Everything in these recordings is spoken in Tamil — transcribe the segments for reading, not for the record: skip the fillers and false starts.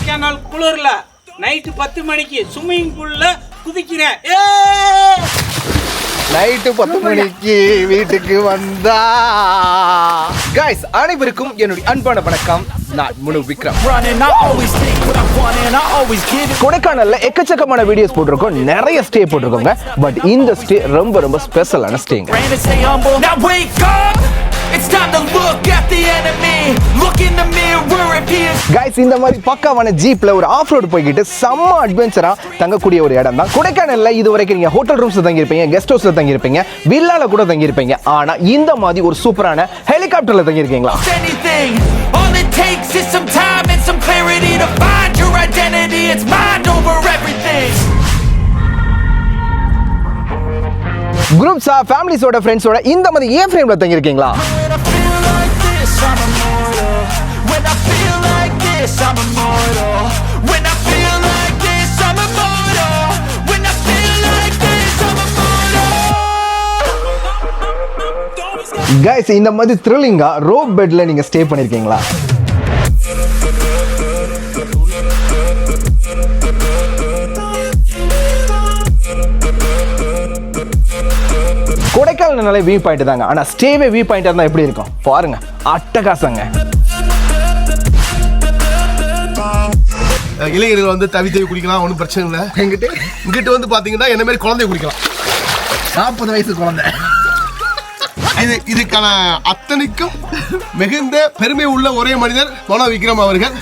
கொடைக்கானல் குளிர்ல நைட்டு 10 மணிக்கு ஸ்விம்மிங் பூல்ல குதிக்கிறேன். நைட்டு 10 மணிக்கு வீட்டுக்கு வந்தா गाइस அனைவருக்கும் என்னுடைய அன்பான வணக்கம். நான் முனு விக்ரம். கொடைக்கானல்ல எக்கச்சக்கமான வீடியோஸ் போட்டிருக்கோம், நிறைய ஸ்டே போட்டிருக்கோங்க. பட் இந்த ஸ்டே ரொம்ப ரொம்ப ஸ்பெஷலான ஸ்டேங்க. It's time to look at the enemy. Look in the mirror and peers. Guys, இந்த மாதிரி பக்காவான ஜீப்ல ஒரு ஆஃப் ரோட் போய்கிட்டு செம்ம அட்வென்ச்சரா தங்கக்கூடிய ஒரு இடம் தான் கொடைக்கானல்ல. இது வரைக்கும் நீங்க ஹோட்டல் ரூம்ஸ்ல தங்கி இருப்பீங்க, கெஸ்ட் ஹவுஸ்ல தங்கி இருப்பீங்க, வில்லால கூட தங்கி இருப்பீங்க. ஆனா இந்த மாதிரி ஒரு சூப்பரான ஹெலிகாப்டர்ல தங்கி இருக்கீங்களா? All it takes is some time and some clarity to find your identity. It's mind over everything. குரூப்ஸா, ஃபேமிலிஸோட, ஃப்ரெண்ட்ஸோட இந்த மாதிரி ஏன் ஃப்ரேம்ல தங்கி இருக்கீங்களா? கைஸ், இந்த மாதிரி த்ரில்லிங்கா ரோப் பெட்ல நீங்க ஸ்டே பண்ணிருக்கீங்களா? கொடைக்கானல்னாலே வியூ பாயிண்ட் தாங்க. ஆனா ஸ்டேவே வியூ பாயிண்டா இருந்தா எப்படி இருக்கும் பாருங்க, அட்டகாசங்க. இளைஞர்கள் வந்து தவி குடிக்கலாம், ஒன்றும் பிரச்சனை இல்லை. இங்கிட்ட வந்து பாத்தீங்கன்னா என்ன மாதிரி குழந்தைய குடிக்கலாம், 40 வயசு குழந்தை. இதுக்கான அத்தனைக்கும் மிகுந்த பெருமை உள்ள ஒரே மனிதர் மனோ விக்ரம் அவர்கள்.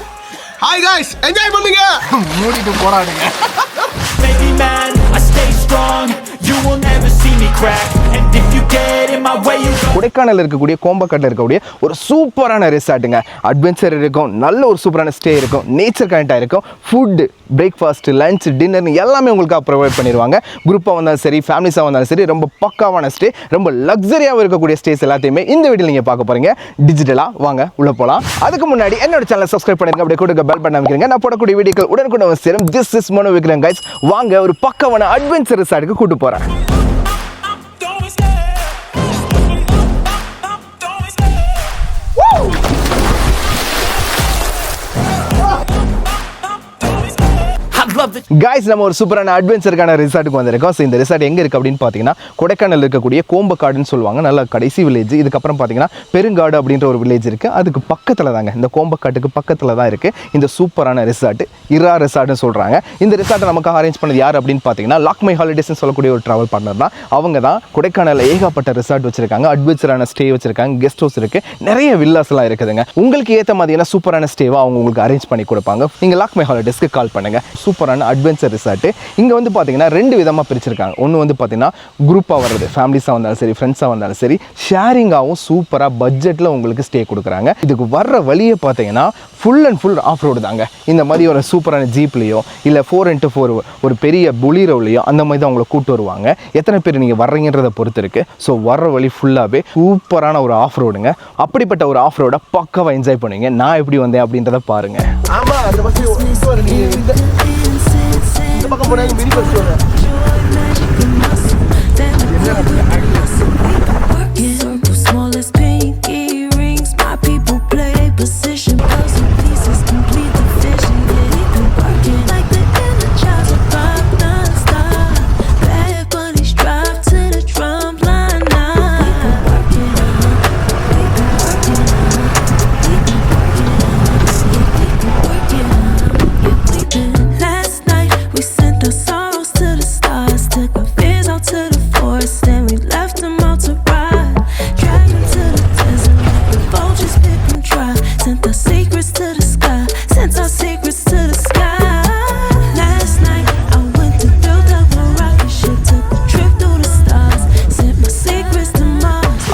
ஹாய் காய்ஸ், என்ஜாய் பண்ணுங்க, மூடிட்டு போராடுங்க. கொடைக்கானல் இருக்கக்கூடிய கோம்பக்காட்டில் இருக்கக்கூடிய ஒரு சூப்பரான ரிசார்ட்டுங்க. அட்வென்ச்சர் இருக்கும், நல்ல ஒரு சூப்பரான ஸ்டே இருக்கும், நேச்சர் கனெக்டாக இருக்கும். ஃபுட்டு, பிரேக்ஃபாஸ்ட், லஞ்ச், டின்னர் எல்லாமே உங்களுக்கு ப்ரொவைட் பண்ணிடுவாங்க. குரூப்பாக வந்தாலும் சரி, ஃபேமிலிஸாக வந்தாலும் சரி, ரொம்ப பக்காவான ஸ்டே, ரொம்ப லக்ஸரியாகவும் இருக்கக்கூடிய ஸ்டேஸ் எல்லாத்தையுமே இந்த வீடியோவில் நீங்கள் பார்க்க போகிறீங்க டிஜிட்டலாக. வாங்க உள்ளே போகலாம். அதுக்கு முன்னாடி என்னோட சேனலை சப்ஸ்கிரைப் பண்ணிருங்க, அப்படியே கொடுக்க பெல் பட்டன் அமைக்கிறீங்க. நான் போடக்கூடிய வீடியோக்கள் உடனுக்குடன் சேரும். This is Mano Vikram guys. வாங்க ஒரு பக்காவான அட்வென்ச்சர் ரிசார்ட்டுக்கு கூட்டு போகிறேன். கைஸ், நம்ம ஒரு சூப்பரான அட்வென்ச்சருக்கான ரிசார்ட்டுக்கு வந்திருக்கோம். ஸோ இந்த ரிசார்ட் எங்கே இருக்குது அப்படின்னு பார்த்தீங்கன்னா கொடைக்கானல் இருக்கக்கூடிய கோம்பக்காடுன்னு சொல்லுவாங்க, நல்ல கடைசி வில்லேஜ். இதுக்கப்புறம் பார்த்தீங்கன்னா பெருங்காடு அப்படின்ற ஒரு வில்லேஜ் இருக்குது, அதுக்கு பக்கத்தில் தாங்க, இந்த கோம்பக்காட்டுக்கு பக்கத்தில் தான் இருக்குது இந்த சூப்பரான ரிசார்ட்டு. இரா ரிசார்ட்னு சொல்கிறாங்க. இந்த ரிசார்ட்டை நமக்கு அரேஞ்ச் பண்ணது யார் அப்படின்னு பார்த்தீங்கன்னா லாக்மை ஹாலிடேஸ்னு சொல்லக்கூடிய ஒரு ட்ராவல் பார்ட்னர் தான். அவங்க தான் கொடைக்கானலில் ஏகப்பட்ட ரிசார்ட் வச்சிருக்காங்க, அட்வென்ச்சரான ஸ்டே வச்சிருக்காங்க, கெஸ்ட் ஹவுஸ் இருக்குது, நிறைய வில்லாஸ்லாம் இருக்குதுங்க. உங்களுக்கு ஏற்ற மாதிரியான சூப்பரான ஸ்டேவாக அவங்க உங்களுக்கு அரேஞ்ச் பண்ணி கொடுப்பாங்க. நீங்கள் லாக்மை ஹாலிடேஸ்க்கு கால் பண்ணுங்கள். சூப்பரான அட்வென்ச்சர் ரிசார்ட். இங்க வந்து பாத்தீங்கன்னா 2 விதமா பிரிச்சிருக்காங்க. ஒன்னு வந்து பாத்தீங்கன்னா குரூப்பா வர்றது, ஃபேமிலிஸா வந்தாலும் சரி, ஃப்ரெண்ட்ஸா வந்தாலும் சரி, ஷேரிங்காவும் சூப்பரா பட்ஜெட்ல உங்களுக்கு ஸ்டே கொடுக்குறாங்க. இதுக்கு வர்ற வழியை பாத்தீங்கன்னா full and full off road தாங்க. இந்த மாதிரி ஒரு சூப்பரான ஜீப்லயோ இல்ல 4x4 ஒரு பெரிய புலிரோலையோ அந்த மாதிரி தான் உங்களை கூட்டு வருவாங்க. எத்தனை பேர் நீங்க வர்றீங்கன்றதை பொறுத்து இருக்கு. ஸோ வர்ற வழி ஃபுல்லாவே சூப்பரான ஒரு ஆஃப் ரோடுங்க. அப்படிப்பட்ட ஒரு ஆஃப் ரோட பக்காவா என்ஜாய் பண்ணுவீங்க. நான் எப்படி வந்தேன் அப்படின்றத பாருங்க. ஆமா, அந்த பஸ் இந்த பக்கம் போனா மினி பஸ் வரும்.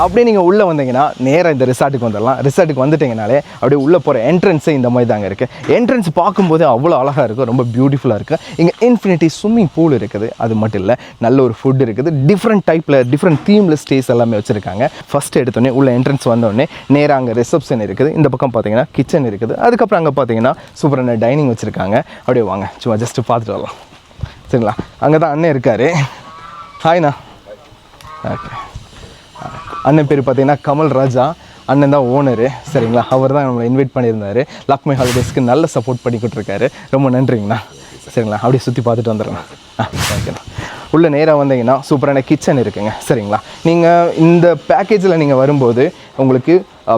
அப்படியே நீங்கள் உள்ளே வந்தீங்கன்னா நேராக இந்த ரிசார்ட்டுக்கு வந்துடலாம். ரிசார்ட்டுக்கு வந்துட்டீங்கனாலே அப்படியே உள்ளே போகிற என்ட்ரன்ஸே இந்த மாதிரி தாங்க இருக்குது. என்ட்ரன்ஸ் பார்க்கும்போது அவ்வளோ அழகாக இருக்கும், ரொம்ப பியூட்டிஃபுல்லாக இருக்குது. இங்கே இன்ஃபினிட்டி ஸ்விம்மிங் பூல் இருக்குது. அது மட்டும் இல்லை, நல்ல ஒரு ஃபுட் இருக்குது. டிஃப்ரெண்ட் டைப்பில் டிஃப்ரெண்ட் தீமில் ஸ்டேஸ் எல்லாமே வச்சுருக்காங்க. ஃபஸ்ட் எடுத்தோடனே உள்ள என்ட்ரன்ஸ் வந்தோடனே நேராக அங்கே ரிசப்ஷன் இருக்குது. இந்த பக்கம் பார்த்தீங்கன்னா கிச்சன் இருக்குது. அதுக்கப்புறம் அங்கே பார்த்தீங்கன்னா சூப்பரான டைனிங் வச்சுருக்காங்க. அப்படியே வாங்க சும்மா ஜஸ்ட்டு பார்த்துட்டு வரலாம். சரிங்களா? அங்கே தான் அண்ணன் இருக்கார். ஹாய்ண்ணா. ஓகே, அண்ணன் பேர் பார்த்தீங்கன்னா கமல் ராஜா. அண்ணன் தான் ஓனரு சரிங்களா. அவர் தான் நம்மளை இன்வைட் பண்ணியிருந்தாரு. லக்ஷ்மி ஹாலிடேஸ்க்கு நல்ல சப்போர்ட் பண்ணிக்கிட்டு இருக்காரு. ரொம்ப நன்றிங்கண்ணா. சரிங்களா, அப்படியே சுற்றி பார்த்துட்டு வந்துடுறேண்ணா. ஓகேண்ணா. உள்ள நேராக வந்தீங்கன்னா சூப்பரான கிச்சன் இருக்குங்க சரிங்களா. நீங்கள் இந்த பேக்கேஜில் நீங்கள் வரும்போது உங்களுக்கு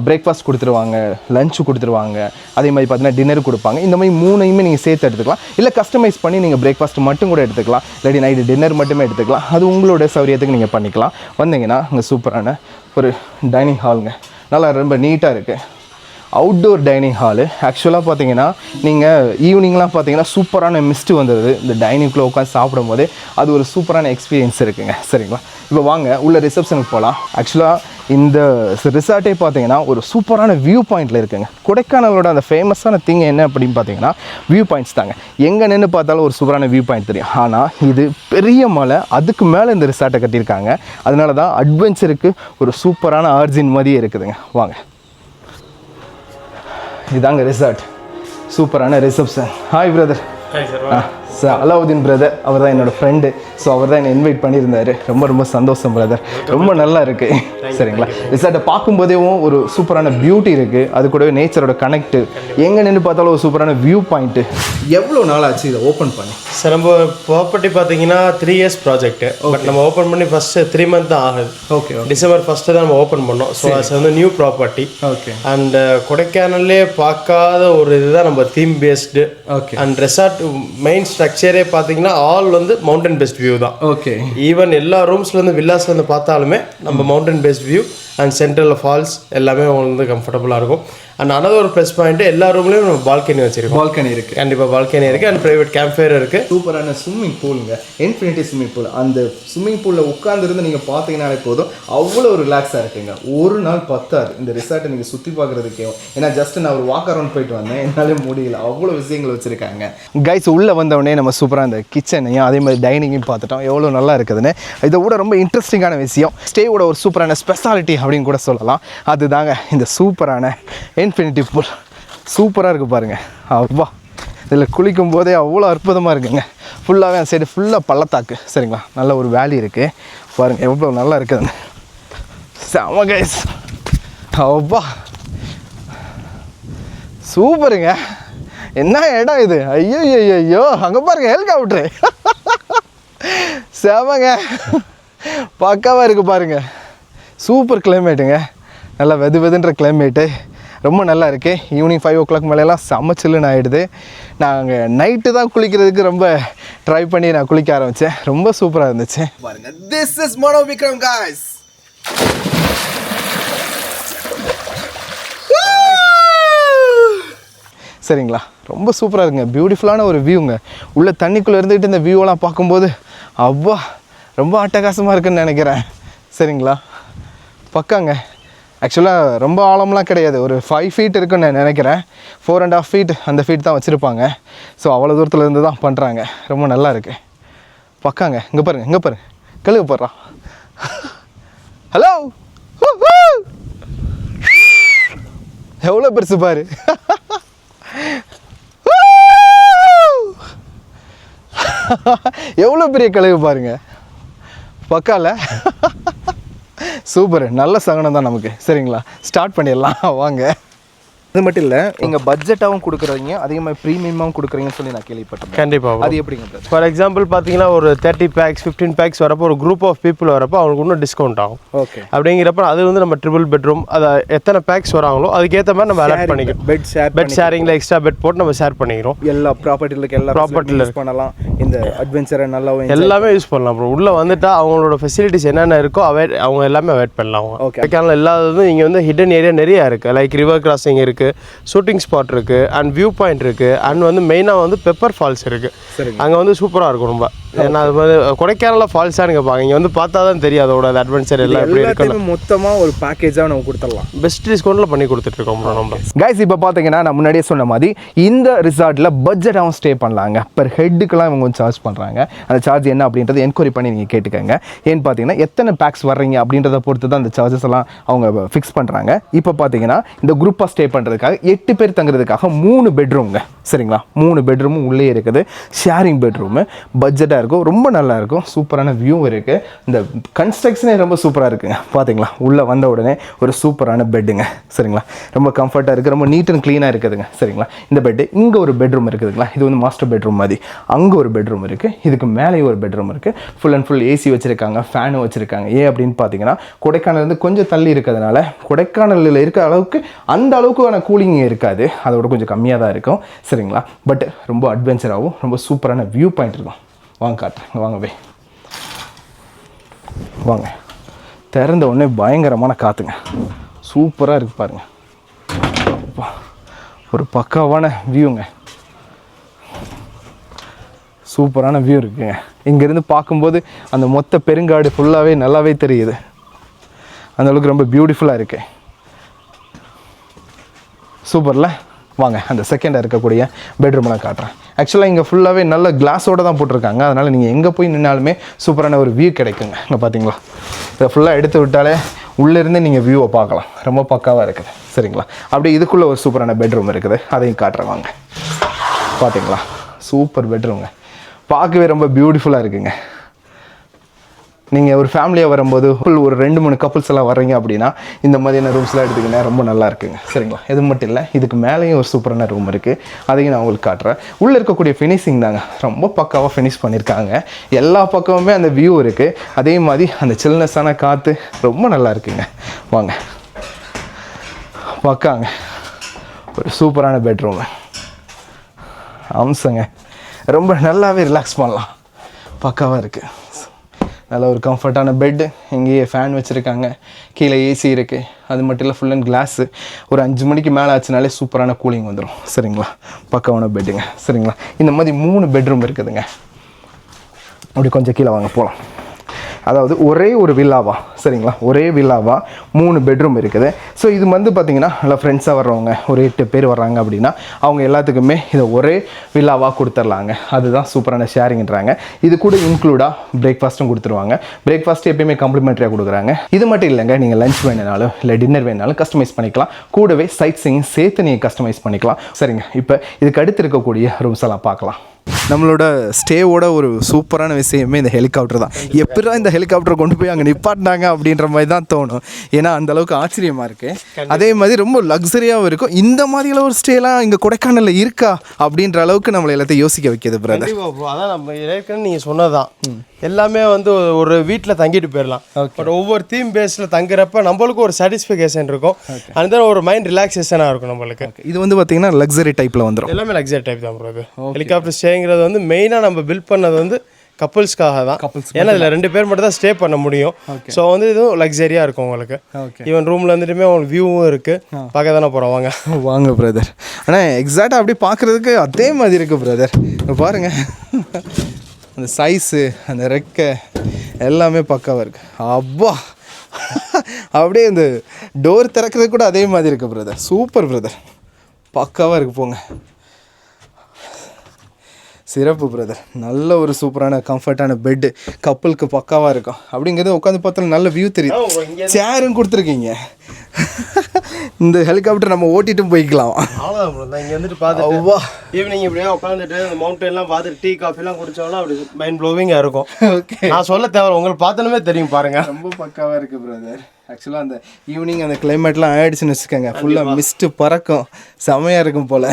பிரேக்ஃபாஸ்ட் கொடுத்துருவாங்க, லஞ்சு கொடுத்துருவாங்க, அதே மாதிரி பார்த்தீங்கன்னா டின்னர் கொடுப்பாங்க. இந்த மாதிரி 3ஐயுமே நீங்கள் சேர்த்து எடுத்துக்கலாம். இல்லை கஸ்டமைஸ் பண்ணி நீங்கள் பிரேக்ஃபாஸ்ட் மட்டும் கூட எடுத்துக்கலாம், இல்லாட்டி நைட்டு டின்னர் மட்டுமே எடுத்துக்கலாம். அது உங்களோட சௌரியத்துக்கு நீங்கள் பண்ணிக்கலாம். வந்தீங்கன்னா இங்கே சூப்பரான ஒரு டைனிங் ஹாலுங்க. நல்லா ரொம்ப நீட்டாக இருக்குது. Outdoor dining hall. ஆக்சுவலாக பார்த்தீங்கன்னா நீங்கள் ஈவினிங்லாம் பார்த்தீங்கன்னா சூப்பரான மிஸ்ட்டு வந்துடுது. இந்த டைனிங்குள்ளே உட்காந்து சாப்பிடும் போது அது ஒரு சூப்பரான எக்ஸ்பீரியன்ஸ் இருக்குங்க சரிங்களா. இப்போ வாங்க உள்ள ரிசப்ஷனுக்கு போகலாம். ஆக்சுவலாக இந்த ரிசார்ட்டே பார்த்தீங்கன்னா ஒரு சூப்பரான வியூ பாயிண்டில் இருக்குங்க. கொடைக்கானலோட அந்த ஃபேமஸான திங் என்ன அப்படின்னு பார்த்தீங்கன்னா வியூ பாயிண்ட்ஸ் தாங்க. எங்கே நின்று பார்த்தாலும் ஒரு சூப்பரான வியூ பாயிண்ட் தெரியும். ஆனால் இது பெரிய மலை, அதுக்கு மேலே இந்த ரிசார்ட்டை கட்டியிருக்காங்க. அதனால தான் அட்வென்ச்சருக்கு ஒரு சூப்பரான ஆர்ஜின் மாதிரியே இருக்குதுங்க. வாங்க, இதாங்க ரிசார்ட். சூப்பரான reception. Hi brother. Sir Alauddin brother, அவர் தான் என்னோடய ஃப்ரெண்டு. ஸோ அவர் தான் என்னை இன்வைட் பண்ணியிருந்தார். ரொம்ப ரொம்ப சந்தோஷம் பிரதர். ரொம்ப நல்லா இருக்குது சரிங்களா. ரிசார்ட்டை பார்க்கும்போதேவும் ஒரு சூப்பரான பியூட்டி இருக்குது. அது கூடவே நேச்சரோட கனெக்ட். எங்கே நின்று பார்த்தாலும் ஒரு சூப்பரான வியூ பாயிண்ட்டு. எவ்வளோ நாள் ஆச்சு இதை ஓப்பன் பண்ணி? சார் நம்ம ப்ராப்பர்ட்டி பார்த்தீங்கன்னா 3 இயர்ஸ் ப்ராஜெக்ட். பட் நம்ம ஓப்பன் பண்ணி ஃபஸ்ட்டு 3 மந்த் தான் ஆகுது. ஓகே, டிசம்பர் 1 தான் நம்ம ஓப்பன் பண்ணோம். ஸோ அது வந்து நியூ ப்ராப்பர்ட்டி. ஓகே. அண்ட் கொடைக்கானல்லே பார்க்காத ஒரு இதுதான் நம்ம theme based. Okay. And resort main ஸ்ட்ரக்சரே பார்த்தீங்கன்னா ஆல் வந்து மவுண்டன் பேஸ்ட் வியூ தான். ஓகே. ஈவன் எல்லா ரூம்ஸ்லேருந்து வில்லாஸ்லேருந்து பார்த்தாலுமே நம்ம mountain based view and central falls எல்லாமே உங்களுக்கு வந்து கம்ஃபர்டபுளாக இருக்கும். அண்ட் அனதர் ஒரு ப்ளஸ் பாயிண்ட், எல்லா ரூம்லேயும் நம்ம பால்கனி வச்சிருக்கோம். பால்கனி இருக்குது. கண்டிப்பாக பால்கனி இருக்குது. அண்ட் ப்ரைவேட் கேம்ப் ஃபயர் இருக்குது. சூப்பரான ஸ்விம்மிங் பூலுங்க. Infinity swimming pool. அந்த ஸ்விம்மிங் பூலில் உட்காந்துருந்து நீங்கள் பார்த்தீங்கன்னாலே போதும், அவ்வளோ ரிலாக்ஸாக இருக்குங்க. ஒரு நாள் பத்தாது இந்த ரிசார்ட்டை நீங்கள் சுற்றி பார்க்குறதுக்கே. ஏன்னா ஜஸ்ட் நான் ஒரு வாக் அரவுண்ட் போயிட்டு வந்தேன், என்னாலே முடியல, அவ்வளோ விஷயங்கள் வச்சுருக்காங்க. கைஸ் உள்ளே வந்தவொடனே நம்ம சூப்பராக அந்த கிச்சனையும் அதே மாதிரி டைனிங்கையும் பார்த்துட்டோம், எவ்வளோ நல்லா இருக்குதுன்னு. இதை விட ரொம்ப இன்ட்ரெஸ்டிங்கான விஷயம், ஸ்டேவோட ஒரு சூப்பரான ஸ்பெஷாலிட்டி அப்படின்னு கூட சொல்லலாம். அதுதாங்க இந்த சூப்பரான இன்ஃபினிட்டி பூல். சூப்பராக இருக்குது பாருங்கள். அப்பா, இதில் குளிக்கும் போதே அவ்வளோ அற்புதமாக இருக்குங்க. ஃபுல்லாகவே அந்த சைடு ஃபுல்லாக பள்ளத்தாக்கு சரிங்களா. நல்ல ஒரு வேலி இருக்குது பாருங்கள், எவ்வளோ நல்லா இருக்குதுங்க. செம கைஸ். அப்பா சூப்பருங்க. என்ன இடம் இது, ஐயோ ஐயோ. அங்கே பாருங்க ஹெலிகாப்டரு. செமங்க, பக்காவாக இருக்குது பாருங்க. சூப்பர் கிளைமேட்டுங்க. நல்லா வெதுன்ற கிளைமேட்டு. ரொம்ப நல்லா இருக்குது. ஈவினிங் 5 o'clock மேலெல்லாம் செம்ம சில்லுன்னு ஆகிடுது. நாங்கள் நைட்டு தான் குளிக்கிறதுக்கு ரொம்ப ட்ரை பண்ணி நான் குளிக்க ஆரம்பித்தேன். ரொம்ப சூப்பராக இருந்துச்சு பாருங்க. This is Mano Vikram guys. சரிங்களா, ரொம்ப சூப்பராக இருக்குங்க. பியூட்டிஃபுல்லான ஒரு வியூங்க. உள்ள தண்ணிக்குள்ளே இருந்துக்கிட்டு இந்த வியூவெல்லாம் பார்க்கும்போது அவ்வா ரொம்ப அட்டகாசமாக இருக்குன்னு நினைக்கிறேன். சரிங்களா, பக்காங்க. ஆக்சுவலாக ரொம்ப ஆழம்லாம் கிடையாது, ஒரு 5 feet இருக்குன்னு நான் நினைக்கிறேன். 4.5 feet அந்த ஃபீட் தான் வச்சுருப்பாங்க. ஸோ அவ்வளோ தூரத்தில் இருந்து தான் பண்ணுறாங்க. ரொம்ப நல்லா இருக்குது, பக்காங்க. இங்கே பாருங்கள், இங்கே பாருங்கள், கழுகு போடுறான். ஹலோ, எவ்வளோ பெருசு பாரு. எவ்வளோ பெரிய கழுகு பாருங்க, பக்கால. சூப்பர், நல்ல சகனம் தான் நமக்கு. சரிங்களா, ஸ்டார்ட் பண்ணிடலாம் வாங்க. அது மட்டும் இல்லை, நீங்கள் பட்ஜெட்டாகவும் கொடுக்குறீங்க, அதே மாதிரி ப்ரீமியமாகவும் கொடுக்குறீங்கன்னு சொல்லி நான் கேள்விப்பட்டேன். கண்டிப்பாக. அது எப்படிங்க? ஃபார் எக்ஸாம்பிள் பார்த்தீங்கன்னா ஒரு 30 packs 15 packs வரப்போ ஒரு குரூப் ஆஃப் பீப்புள் வரப்போ அவங்களுக்கு இன்னும் டிஸ்கவுண்ட் ஆகும். ஓகே. அப்படிங்கிறப்ப அது வந்து நம்ம ட்ரிபிள் பெட்ரூம் அதை எத்தனை பேக்ஸ் வராங்களோ அதுக்கேற்ற மாதிரி நம்ம அலாட் பண்ணிக்கிறோம். பெட் ஷேரிங்கில் எக்ஸ்ட்ரா பெட் போட்டு நம்ம ஷேர் பண்ணிக்கிறோம். எல்லா ப்ராப்பர்ட்டியில் எல்லா ப்ராப்பர்ட்டியில் யூஸ் பண்ணலாம். இந்த அட்வென்ச்சரை நல்லா எல்லாமே யூஸ் பண்ணலாம் ப்ரோ. உள்ளே வந்துட்டா அவங்களோட ஃபெசிலிட்டிஸ் என்னென்ன இருக்கோ அவங்க எல்லாமே அவாய்ட் பண்ணலாம். ஓகே. கொடைக்கானல் எல்லாத்துக்கும் இங்கே வந்து ஹிடன் ஏரியா நிறையா இருக்குது. லைக் ரிவர் கிராசிங் இருக்குது, ஷூட்டிங் ஸ்பாட் இருக்குது, அண்ட் வியூ பாயிண்ட் இருக்குது, அண்ட் வந்து மெயினாக வந்து பெப்பர் ஃபால்ஸ் இருக்குது. அங்கே வந்து சூப்பராக இருக்கும் ரொம்ப. ஏன்னா அது வந்து கொடைக்கானலில் ஃபால்ஸாக பாங்க, இங்கே வந்து பார்த்தா தான் தெரியும் அதோட அட்வென்ச்சர் எல்லாம் எப்படி இருக்கு. மொத்தமாக ஒரு பேக்கேஜாக நம்ம கொடுத்துடலாம். பெஸ்ட் டிஸ்கவுண்ட்டில் பண்ணி கொடுத்துட்ருக்கோம் நம்ம. கைஸ், இப்போ பார்த்தீங்கன்னா நான் முன்னாடியே சொன்ன மாதிரி இந்த ரிசார்ட்டில் பட்ஜெட்டாகவும் ஸ்டே பண்ணலாங்க. பர் ஹெட்டுக்கெல்லாம் இவங்க கொஞ்சம் சார்ஜ் பண்ணுறாங்க. அந்த சார்ஜ் என்ன அப்படின்றது என்கொயரி பண்ணி நீங்கள் கேட்டுக்கோங்க. ஏன்னு பார்த்தீங்கன்னா எத்தனை பேக்ஸ் வர்றீங்க அப்படின்றத பொறுத்து தான் அந்த சார்ஜஸ் எல்லாம் அவங்க ஃபிக்ஸ் பண்ணுறாங்க. இப்போ பார்த்தீங்கன்னா இந்த குரூப்பாக ஸ்டே பண்ணுறது பண்ணுறதுக்காக 8 பேர் தங்குறதுக்காக 3 பெட்ரூம்ங்க. சரிங்களா, 3 பெட்ரூமும் உள்ளே இருக்குது. ஷேரிங் பெட்ரூமு, பட்ஜெட்டாக இருக்கும், ரொம்ப நல்லா இருக்கும், சூப்பரான வியூ இருக்குது. இந்த கன்ஸ்ட்ரக்ஷனே ரொம்ப சூப்பராக இருக்குங்க. பார்த்தீங்களா, உள்ளே வந்த உடனே ஒரு சூப்பரான பெட்டுங்க. சரிங்களா, ரொம்ப கம்ஃபர்ட்டாக இருக்குது, ரொம்ப நீட் அண்ட் க்ளீனாக இருக்குதுங்க. சரிங்களா, இந்த பெட்டு இங்கே ஒரு பெட்ரூம் இருக்குதுங்களா, இது வந்து மாஸ்டர் பெட்ரூம் மாதிரி. அங்கே ஒரு பெட்ரூம் இருக்குது, இதுக்கு மேலேயும் ஒரு பெட்ரூம் இருக்குது. ஃபுல் அண்ட் ஃபுல் ஏசி வச்சுருக்காங்க, ஃபேனும் வச்சுருக்காங்க. ஏன் அப்படின்னு பார்த்தீங்கன்னா கொடைக்கானல்லேருந்து கொஞ்சம் தள்ளி இருக்கிறதுனால கொடைக்கானலில் இருக்க அளவுக்கு அந்த அளவுக்கான கூலிங் இருக்காது, அதோட கொஞ்சம் கம்மியாக தான் இருக்கும். சரிங்களா, பட் ரொம்ப அட்வென்ச்சராகவும் ரொம்ப சூப்பரான வியூ பாயிண்ட் இருக்கும். வாங்க காட்டுறேன், வாங்கவே வாங்க. திறந்த உடனே பயங்கரமான காற்றுங்க, சூப்பராக இருக்குது பாருங்கள். ஒரு பக்காவான வியூங்க, சூப்பரான வியூ இருக்குங்க. இங்கேருந்து பார்க்கும்போது அந்த மொத்த பெருங்காடு ஃபுல்லாகவே நல்லாவே தெரியுது. அந்தளவுக்கு ரொம்ப பியூட்டிஃபுல்லாக இருக்கு. சூப்பரில். வாங்க அந்த செகண்டாக இருக்கக்கூடிய பெட்ரூம்லாம் காட்டுறேன். ஆக்சுவலாக இங்கே ஃபுல்லாகவே நல்ல கிளாஸோடு தான் போட்டிருக்காங்க, அதனால் நீங்கள் எங்கே போய் நின்னாலுமே சூப்பரான ஒரு வியூ கிடைக்குங்க. இங்கே பார்த்தீங்களா, இதை ஃபுல்லாக எடுத்து விட்டாலே உள்ளேருந்து நீங்கள் வியூவை பார்க்கலாம், ரொம்ப பக்காவாக இருக்குது. சரிங்களா, அப்படியே இதுக்குள்ளே ஒரு சூப்பரான பெட்ரூம் இருக்குது, அதையும் காட்டுறேன் வாங்க. பார்த்தீங்களா, சூப்பர் பெட்ரூம்ங்க, பார்க்கவே ரொம்ப பியூட்டிஃபுல்லாக இருக்குங்க. நீங்கள் ஒரு ஃபேமிலியாக வரும்போது ஒரு 2-3 கப்புள்ஸ் எல்லாம் வர்றீங்க அப்படின்னா இந்த மாதிரியான ரூம்ஸ்லாம் எடுத்துக்கினா ரொம்ப நல்லா இருக்குங்க. சரிங்களா, இது மட்டும் இல்லை, இதுக்கு மேலேயும் ஒரு சூப்பரான ரூம் இருக்குது, அதையும் நான் உங்களுக்கு காட்டுறேன். உள்ளே இருக்கக்கூடிய ஃபினிஷிங் தாங்க ரொம்ப பக்காவாக ஃபினிஷ் பண்ணியிருக்காங்க. எல்லா பக்கமுமே அந்த வியூ இருக்குது, அதே மாதிரி அந்த சில்னஸான காற்று ரொம்ப நல்லா இருக்குங்க. வாங்க பக்காங்க, ஒரு சூப்பரான பெட்ரூமு அம்சங்க, ரொம்ப நல்லாவே ரிலாக்ஸ் பண்ணலாம், பக்காவாக இருக்குது. நல்ல ஒரு கம்ஃபர்ட்டான பெட்டு, இங்கேயே ஃபேன் வச்சுருக்காங்க, கீழே ஏசி இருக்குது. அது மட்டும் இல்லை, ஃபுல் அண்ட் கிளாஸு. ஒரு 5 மணிக்கு மேலே ஆச்சுனாலே சூப்பரான கூலிங் வந்துடும். சரிங்களா, பக்காவான பெட்டுங்க. சரிங்களா, இந்த மாதிரி 3 பெட்ரூம் இருக்குதுங்க. அப்படி கொஞ்சம் கீழே வாங்க போகலாம். அதாவது ஒரே ஒரு வில்லாவா, சரிங்களா, ஒரே வில்லாவா 3 பெட்ரூம் இருக்குது. ஸோ இது வந்து பார்த்திங்கன்னா நல்லா ஃப்ரெண்ட்ஸாக வர்றவங்க ஒரு 8 பேர் வர்றாங்க அப்படின்னா அவங்க எல்லாத்துக்குமே இதை ஒரே வில்லாவாக கொடுத்துர்லாங்க. அதுதான் சூப்பரான ஷேரிங்ன்றாங்க. இது கூட இன்க்ளூடாக பிரேக்ஃபாஸ்ட்டும் கொடுத்துருவாங்க. பிரேக்ஃபாஸ்ட் எப்பயுமே காம்ப்ளிமெண்ட்ரியாக கொடுக்குறாங்க. இது மட்டும் இல்லைங்க, நீங்கள் லஞ்ச் வேணுனாலும் இல்லை டின்னர் வேணுனாலும் கஸ்டமைஸ் பண்ணிக்கலாம். கூடவே சைட் சீயிங் சேர்த்து நீங்கள் கஸ்டமைஸ் பண்ணிக்கலாம். சரிங்க, இப்போ இதுக்கு அடுத்து இருக்கக்கூடிய ரூம்ஸ் எல்லாம் பார்க்கலாம். நம்மளோட ஸ்டேவோட ஒரு சூப்பரான விஷயமே இந்த ஹெலிகாப்டர் தான். எப்படா இந்த ஹெலிகாப்டரை கொண்டு போய் அங்கே நிப்பாட்டினாங்க அப்படின்ற மாதிரி தான் தோணும். ஏன்னா அந்தளவுக்கு ஆச்சரியமாக இருக்குது. அதே மாதிரி ரொம்ப லக்ஸரியாகவும் இருக்கும். இந்த மாதிரிலாம் ஒரு ஸ்டேலாம் இங்கே கொடைக்கானலில் இருக்கா அப்படின்ற அளவுக்கு நம்மளை எல்லாத்தையும் யோசிக்க வைக்கிது பிரதர். அதான் நம்ம ஏற்கனவே நீங்கள் சொன்னதான், எல்லாமே வந்து ஒரு வீட்டில் தங்கிட்டு போயிடலாம். பட் ஒவ்வொரு தீம் பேஸில் தங்குறப்ப நம்மளுக்கு ஒரு சாட்டிஸ்ஃபிகேஷன் இருக்கும், அண்ட் தென் ஒரு மைண்ட் ரிலாக்ஸேஷனாக இருக்கும் நம்மளுக்கு. இது வந்து பார்த்தீங்கன்னா லக்ஸரி டைப்பில் வந்துடும். எல்லாமே லக்ஸரி டைப் தான் ப்ரோ. ஹெலிகாப்டர் ஸ்டேங்கிறது வந்து மெயினாக நம்ம பில்ட் பண்ணது வந்து கப்புள்ஸ்க்காக தான். ஏன்னா இதில் 2 பேர் மட்டும் தான் ஸ்டே பண்ண முடியும். ஸோ வந்து இதுவும் லக்ஸரியாக இருக்கும் உங்களுக்கு. ஈவன் ரூமில் வந்துட்டுமே உங்களுக்கு வியூவும் இருக்குது, பார்க்க தானே போகிறோம். வாங்க வாங்க பிரதர். ஆனால் எக்ஸாக்டாக அப்படி பார்க்குறதுக்கு அதே மாதிரி இருக்குது பிரதர். பாருங்கள், அந்த சைஸு, அந்த ரெக்கை எல்லாமே பக்காவாக இருக்குது. அப்பா, அப்படியே இந்த டோர் திறக்கிறது கூட அதே மாதிரி இருக்குது பிரதர். சூப்பர் பிரதர், பக்காவாக இருக்குது. போங்க, சிறப்பு பிரதர். நல்ல ஒரு சூப்பரான கம்ஃபர்ட்டான பெட்டு, கப்பலுக்கு பக்காவாக இருக்கும். அப்படிங்கிறது உட்காந்து பார்த்தாலும் நல்ல வியூ தெரியும். சேரும் கொடுத்துருக்கீங்க. இந்த ஹெலிகாப்டர் நம்ம ஓட்டிட்டும் போய்க்கலாம். அவ்வளோதான், இங்கே வந்துட்டு பார்த்துட்டு ஈவினிங் இப்படியே உட்காந்துட்டு அந்த மவுண்டன்லாம் பார்த்துட்டு டீ காஃபிலாம் குடிச்சோம்னா அப்படி மைண்ட் ப்ளோவிங்காக இருக்கும். ஓகே, நான் சொல்ல தேவை, உங்களுக்கு பார்த்தனுமே தெரியும் பாருங்கள். ரொம்ப பக்காவாக இருக்குது பிரதர். ஆக்சுவலாக அந்த ஈவினிங் அந்த கிளைமேட்லாம் ஆயிடுச்சுன்னு வச்சுக்கோங்க, ஃபுல்லாக மிஸ்ட்டு பறக்கும், செமையாக இருக்கும் போல்.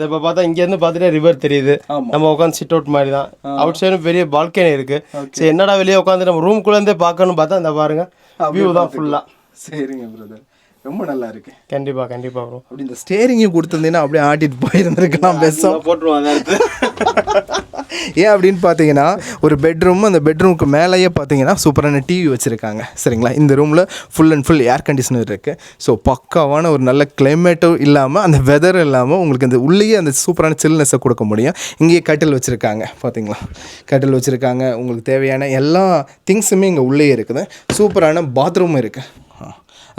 இப்போ பார்த்தா இங்கேருந்து பார்த்துட்டே ரிவர் தெரியுது. நம்ம உட்காந்து சிட் அவுட் மாதிரி தான். அவுட் சைடும் பெரிய பால்கனி இருக்கு. சரி, என்னடா வெளியே உட்காந்து நம்ம ரூம்குள்ளேருந்தே பார்க்கணும்னு பார்த்தா இந்த பாருங்க வியூ தான் ஃபுல்லாக. சரிங்க பிரதர், ரொம்ப நல்லா இருக்கு. கண்டிப்பாக கண்டிப்பாக வரும். அப்படி இந்த ஸ்டேரிங்கும் கொடுத்துருந்தீங்கன்னா அப்படியே ஆட்டிட்டு போயிருந்துருக்கலாம். பெஸ்ட்டாக போட்டுருவோம் அந்த இடத்துல. ஏன் அப்படின்னு பார்த்தீங்கன்னா ஒரு பெட்ரூம், அந்த பெட்ரூமுக்கு மேலேயே பார்த்தீங்கன்னா சூப்பரான டிவி வச்சுருக்காங்க. சரிங்களா, இந்த ரூமில் full and full air conditioner இருக்குது. ஸோ பக்காவான ஒரு நல்ல கிளைமேட்டும் இல்லாமல் அந்த வெதரும் இல்லாமல் உங்களுக்கு அந்த உள்ளேயே அந்த சூப்பரான சில்னஸை கொடுக்க முடியும். இங்கேயே கட்டில் வச்சுருக்காங்க, பார்த்தீங்களா, கட்டில் வச்சுருக்காங்க. உங்களுக்கு தேவையான எல்லா திங்ஸுமே இங்கே உள்ளேயே இருக்குது. சூப்பரான பாத்ரூமும் இருக்குது,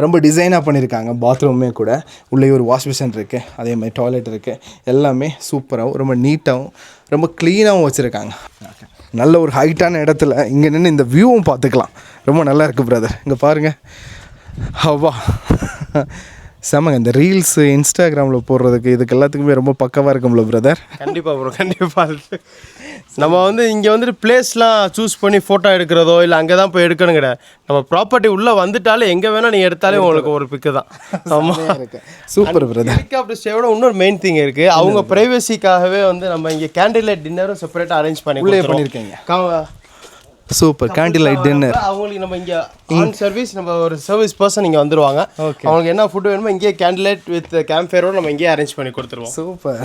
ரொம்ப டிசைனாக பண்ணியிருக்காங்க. பாத்ரூமே கூட உள்ளே ஒரு வாஷ் மிஷின் இருக்குது, அதே மாதிரி டாய்லெட் இருக்குது. எல்லாமே சூப்பராகவும் ரொம்ப நீட்டாகவும் ரொம்ப க்ளீனாகவும் வச்சுருக்காங்க. நல்ல ஒரு ஹைட்டான இடத்துல இங்கே நின்று இந்த வியூவும் பார்த்துக்கலாம். ரொம்ப நல்லா இருக்குது பிரதர். இங்கே பாருங்கள், அவ்வா செமங்க. இந்த ரீல்ஸ் இன்ஸ்டாகிராமில் போடுறதுக்கு இதுக்கு எல்லாத்துக்குமே ரொம்ப பக்கவாக இருக்கும்ல பிரதர்? கண்டிப்பாக ப்ரோ, கண்டிப்பாக. நம்ம வந்து இங்கே வந்துட்டு பிளேஸ்லாம் சூஸ் பண்ணி ஃபோட்டோ எடுக்கிறதோ இல்லை அங்கே தான் போய் எடுக்கணும் கிடையாது. நம்ம ப்ராப்பர்ட்டி உள்ளே வந்துட்டாலே எங்கே வேணால் நீங்கள் எடுத்தாலே உங்களுக்கு ஒரு பிக்கு தான். ஆமாம், சூப்பர் பிரதர். ஹெலிகாப்டர் ஸ்டேவோட இன்னொரு மெயின் திங் இருக்குது. அவங்க ப்ரைவசிக்காகவே வந்து நம்ம இங்கே கேண்டில் லைட் டின்னரும் செப்பரேட்டாக அரேஞ்ச் பண்ணியிருக்கீங்க. சூப்பர். கேண்டில் லைட் டின்னர் அவங்களுக்கு நம்ம இங்கே ஆன் சர்வீஸ் நம்ம ஒரு சர்வீஸ் பர்சன் இங்கே வந்துடுவாங்க. அவங்களுக்கு என்ன ஃபுட்டு வேணுமோ இங்கேயே கேண்டில் லைட் வித் கேம்ப் ஃபயரோடு நம்ம இங்கேயே அரேஞ்ச் பண்ணி கொடுத்துருவோம். சூப்பர்.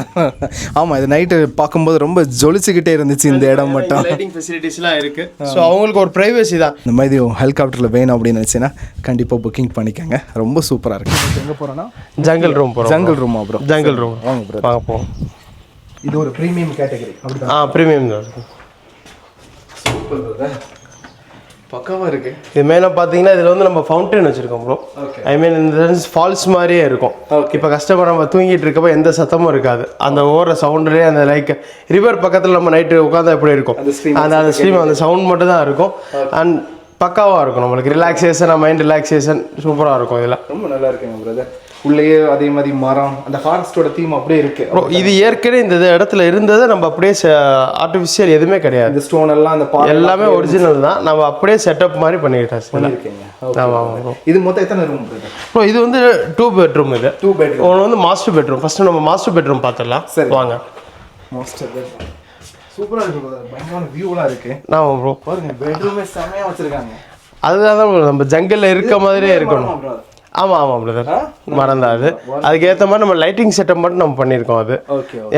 ஆமாம், இது நைட்டு பார்க்கும்போது ரொம்ப ஜொலிச்சுக்கிட்டே இருந்துச்சு இந்த இடம் மட்டும். லைட்டிங் ஃபெசிலிட்டிஸ்லாம் இருக்குது. ஸோ அவங்களுக்கு ஒரு ப்ரைவசி தான். இந்த மாதிரி ஹெலிகாப்டரில் வேணும் அப்படின்னு நினச்சின்னா கண்டிப்பாக புக்கிங் பண்ணிக்கோங்க. ரொம்ப சூப்பராக இருக்குது. எங்கே போகிறோன்னா ஜங்கல் ரூம் போகிறோம். ஜங்கல் ரூமா ப்ரோ? ஜங்கல் ரூம் வாங்க ப்ரோ, வாங்க போவோம். இது ஒரு ப்ரீமியம் கேட்டகரி அப்படி? ப்ரீமியம் தான். பக்காவாக இருக்குது. இது மேலே பார்த்தீங்கன்னா இதில் வந்து நம்ம ஃபவுண்டைன் வச்சுருக்கோம் ப்ரோ. ஐ மீன் இந்த சென்ஸ் ஃபால்ஸ் மாதிரியே இருக்கும். இப்போ கஸ்டமர் நம்ம தூங்கிட்டு இருக்கப்போ எந்த சத்தமும் இருக்காது. அந்த ஓடுற சவுண்டுலேயே அந்த லைக் ரிவர் பக்கத்தில் நம்ம நைட்டு உட்காந்தா எப்படி இருக்கும் அந்த ஸ்ட்ரீம் அந்த சவுண்ட் மட்டும் தான் இருக்கும். அண்ட் பக்காவாக இருக்கும். நம்மளுக்கு ரிலாக்ஸேஷன், மைண்ட் ரிலாக்ஸேஷன் சூப்பராக இருக்கும். இதில் ரொம்ப நல்லா இருக்குங்க பிரதர். உள்ளேயே அதே மாதிரி மரம், அந்த ஃபாரஸ்டோட தீம் அப்படியே இருக்கு. இது ஏற்கனவே இந்த இடத்துல இருந்தது. நம்ம அப்படியே ஆர்டிஃபிஷியல் எதுவுமே கிடையாது. இந்த ஸ்டோன் எல்லாம் அந்த எல்லாமே ஒரிஜினல் தான். நம்ம அப்படியே செட்டப் மாதிரி பண்ணிக்கிட்டோம். இது மொத்தம் எத்தனை ரூம் ப்ரோ? இது வந்து 2 பெட்ரூம். இது 2 பெட்ரூம். ஒன்று வந்து மாஸ்டர் பெட்ரூம். ஃபர்ஸ்ட் நம்ம மாஸ்டர் பெட்ரூம் பார்த்துடலாம். சரி வாங்க. மாஸ்டர் பெட்ரூம் சூப்பராக இருக்கு. பயங்கரமான வியூலாம் இருக்கு. ஆமாம் ப்ரோ, பாருங்க பெட்ரூமே செமையாக வச்சிருக்காங்க. அதுதான் தான் நம்ம ஜங்கல்ல இருக்க மாதிரியே இருக்கணும். ஆமாம் ஆமாம் பிரதர், மறந்தாது. அதுக்கேற்ற மாதிரி நம்ம லைட்டிங் செட்டப் மட்டும் நம்ம பண்ணியிருக்கோம். அது